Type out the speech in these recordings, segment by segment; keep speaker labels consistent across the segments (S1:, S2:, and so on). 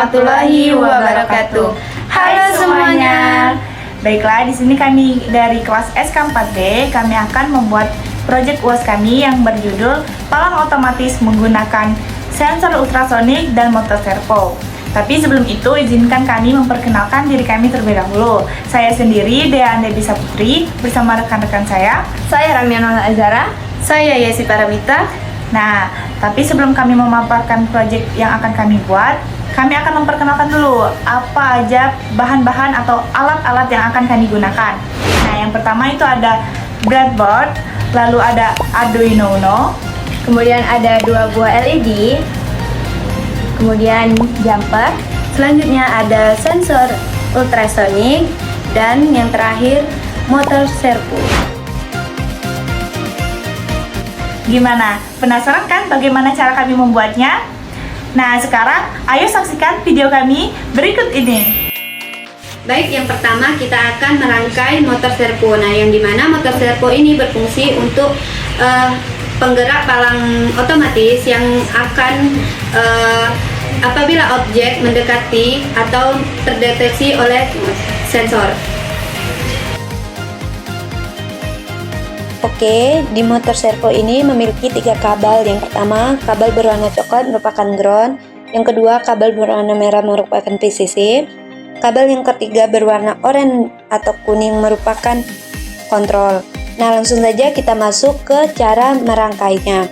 S1: warahmatullahi wabarakatuh. Halo semuanya.
S2: Baiklah, di sini kami dari kelas SK4D, kami akan membuat proyek UAS kami yang berjudul Palang Otomatis Menggunakan Sensor Ultrasonik dan Motor Servo. Tapi sebelum itu, izinkan kami memperkenalkan diri kami terlebih dahulu. Saya sendiri, Dea Andebisa Putri, bersama rekan-rekan saya.
S1: Saya Ramiana Azara.
S3: Saya Yesi Paramita.
S2: Nah, tapi sebelum kami memaparkan proyek yang akan kami buat, kami akan memperkenalkan dulu apa aja bahan-bahan atau alat-alat yang akan kami gunakan. Nah, yang pertama itu ada breadboard, lalu ada Arduino Uno,
S1: Kemudian ada 2 buah LED. Kemudian jumper.
S3: Selanjutnya ada sensor ultrasonik dan yang terakhir motor servo.
S2: Gimana? Penasaran kan bagaimana cara kami membuatnya? Nah, sekarang ayo saksikan video kami berikut ini.
S4: Baik, yang pertama kita akan merangkai motor servo. Nah, yang dimana motor servo ini berfungsi untuk penggerak palang otomatis yang akan apabila objek mendekati atau terdeteksi oleh sensor.
S5: Oke, di motor servo ini memiliki 3 kabel. Yang pertama, kabel berwarna coklat merupakan ground. Yang kedua, kabel berwarna merah merupakan VCC. Kabel yang ketiga berwarna oranye atau kuning merupakan kontrol. Nah, langsung saja kita masuk ke cara merangkainya.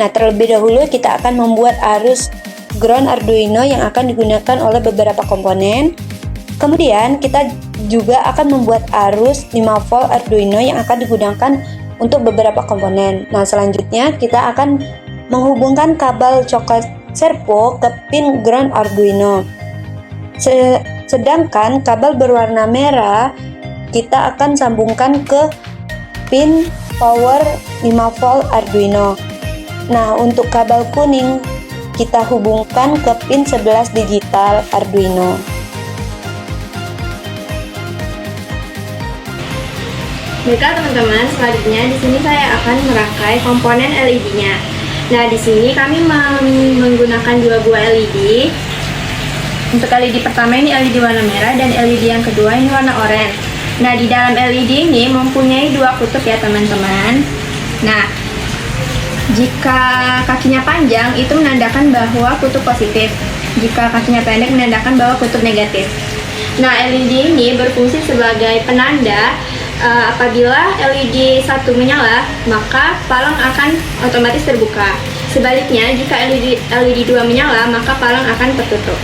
S5: Nah, terlebih dahulu kita akan membuat arus ground Arduino yang akan digunakan oleh beberapa komponen. Kemudian kita juga akan membuat arus 5 volt Arduino yang akan digunakan untuk beberapa komponen. Nah, selanjutnya kita akan menghubungkan kabel coklat servo ke pin ground Arduino. Sedangkan kabel berwarna merah kita akan sambungkan ke pin power 5 volt Arduino. Nah, untuk kabel kuning kita hubungkan ke pin 11 digital Arduino.
S4: Baiklah teman-teman, selanjutnya di sini saya akan merangkai komponen LED-nya. Nah, di sini kami menggunakan 2 buah LED. Untuk LED pertama ini LED warna merah dan LED yang kedua ini warna oranye. Nah, di dalam LED ini mempunyai 2 kutub ya teman-teman. Nah, jika kakinya panjang itu menandakan bahwa kutub positif. Jika kakinya pendek menandakan bahwa kutub negatif. Nah, LED ini berfungsi sebagai penanda apabila LED 1 menyala, maka palang akan otomatis terbuka. Sebaliknya, jika LED 2 menyala, maka palang akan tertutup.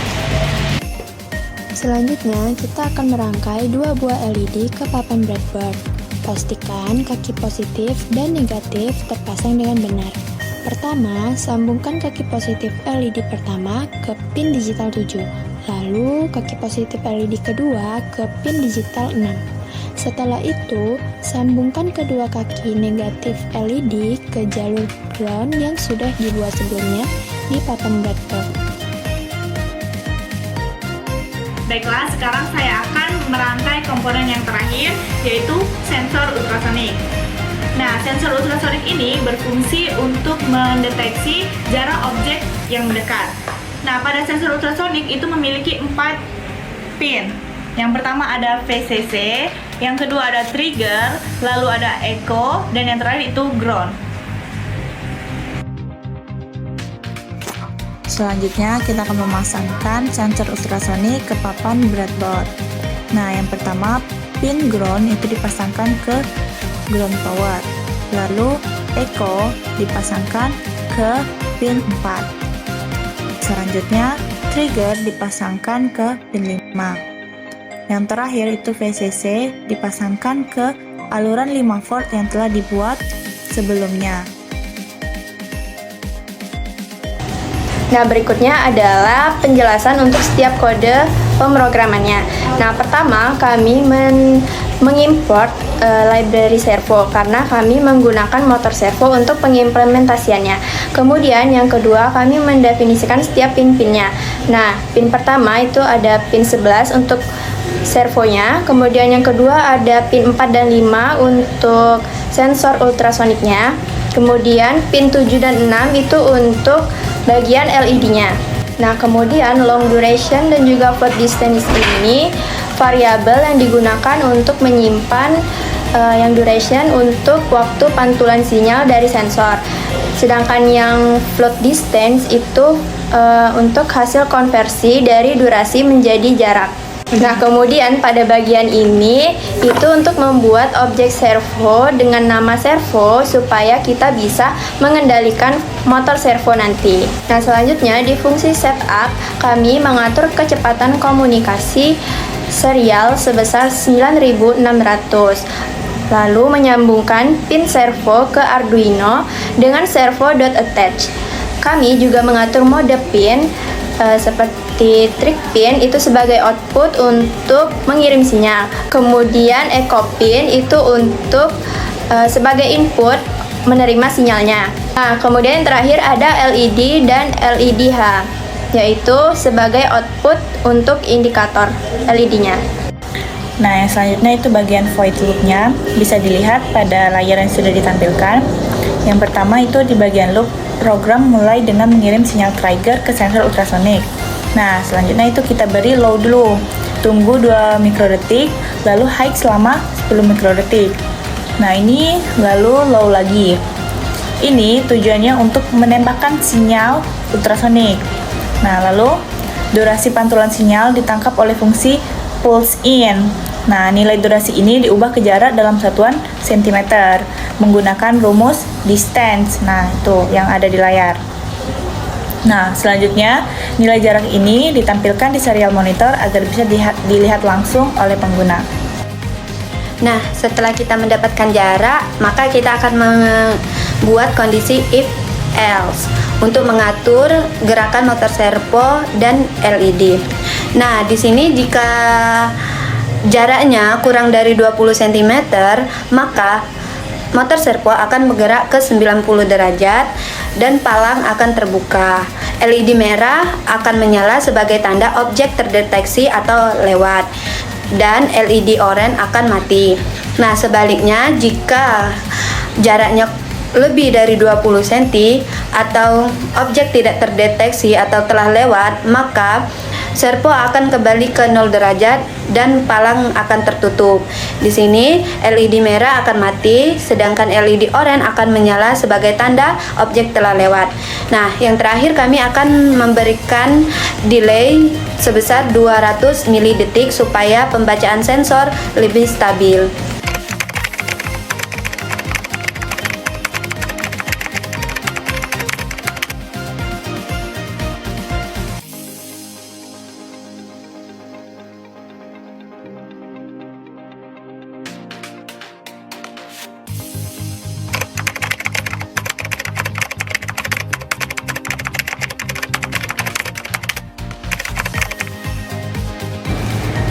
S6: Selanjutnya, kita akan merangkai 2 buah LED ke papan breadboard. Pastikan kaki positif dan negatif terpasang dengan benar. Pertama, sambungkan kaki positif LED pertama ke pin digital 7. Lalu, kaki positif LED kedua ke pin digital 6. Setelah itu, sambungkan kedua kaki negatif LED ke jalur ground yang sudah dibuat sebelumnya di papan breadboard.
S2: Baiklah, sekarang saya akan merangkai komponen yang terakhir, yaitu sensor ultrasonik. Nah, sensor ultrasonik ini berfungsi untuk mendeteksi jarak objek yang mendekat. Nah, pada sensor ultrasonik itu memiliki 4 pin. Yang pertama ada VCC, yang kedua ada trigger, lalu ada echo, dan yang terakhir itu ground. Selanjutnya kita akan memasangkan sensor ultrasonik ke papan breadboard. Nah, yang pertama pin ground itu dipasangkan ke ground power, lalu echo dipasangkan ke pin 4. Selanjutnya trigger dipasangkan ke pin 5. Yang terakhir itu VCC dipasangkan ke aluran 5 volt yang telah dibuat sebelumnya.
S1: Nah, berikutnya adalah penjelasan untuk setiap kode pemrogramannya. Nah, pertama kami mengimport library servo karena kami menggunakan motor servo untuk pengimplementasiannya. Kemudian yang kedua kami mendefinisikan setiap pin-pinnya. Nah, pin pertama itu ada pin 11 untuk servonya, kemudian yang kedua ada pin 4 dan 5 untuk sensor ultrasoniknya, kemudian pin 7 dan 6 itu untuk bagian LED-nya. Nah, kemudian long duration dan juga float distance ini variabel yang digunakan untuk menyimpan yang duration untuk waktu pantulan sinyal dari sensor. Sedangkan yang float distance itu untuk hasil konversi dari durasi menjadi jarak. Nah, kemudian pada bagian ini itu untuk membuat objek servo dengan nama servo supaya kita bisa mengendalikan motor servo nanti. Nah, selanjutnya di fungsi setup kami mengatur kecepatan komunikasi serial sebesar 9600. Lalu menyambungkan pin servo ke Arduino dengan servo.attach. Kami juga mengatur mode pin seperti trig pin itu sebagai output untuk mengirim sinyal. Kemudian echo pin itu untuk sebagai input menerima sinyalnya. Nah, kemudian yang terakhir ada LED dan LEDH, yaitu sebagai output untuk indikator LED-nya.
S2: Nah, yang selanjutnya itu bagian void loop-nya bisa dilihat pada layar yang sudah ditampilkan. Yang pertama itu di bagian loop, program mulai dengan mengirim sinyal trigger ke sensor ultrasonik. Nah, selanjutnya itu kita beri low dulu. Tunggu 2 mikrodetik, lalu high selama 10 mikrodetik. Nah, ini lalu low lagi. Ini tujuannya untuk menembakkan sinyal ultrasonik. Nah, lalu durasi pantulan sinyal ditangkap oleh fungsi pulse in. Nah, nilai durasi ini diubah ke jarak dalam satuan cm menggunakan rumus distance. Nah, itu yang ada di layar. Nah, selanjutnya nilai jarak ini ditampilkan di serial monitor agar bisa dilihat langsung oleh pengguna.
S5: Nah, setelah kita mendapatkan jarak, maka kita akan membuat kondisi if else untuk mengatur gerakan motor servo dan LED. Nah, di sini jika jaraknya kurang dari 20 cm, maka motor servo akan bergerak ke 90 derajat dan palang akan terbuka. LED merah akan menyala sebagai tanda objek terdeteksi atau lewat, dan LED oranye akan mati. Nah, sebaliknya jika jaraknya lebih dari 20 cm atau objek tidak terdeteksi atau telah lewat, maka servo akan kembali ke 0 derajat dan palang akan tertutup. Di sini LED merah akan mati, sedangkan LED oranye akan menyala sebagai tanda objek telah lewat. Nah, yang terakhir kami akan memberikan delay sebesar 200 milidetik supaya pembacaan sensor lebih stabil.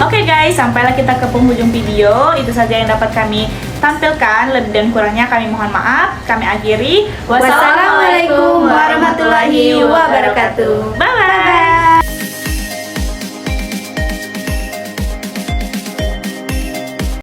S2: Oke guys, sampailah kita ke penghujung video. Itu saja yang dapat kami tampilkan. Lebih dan kurangnya kami mohon maaf. Kami akhiri.
S3: Wassalamualaikum warahmatullahi wabarakatuh.
S2: Bye bye.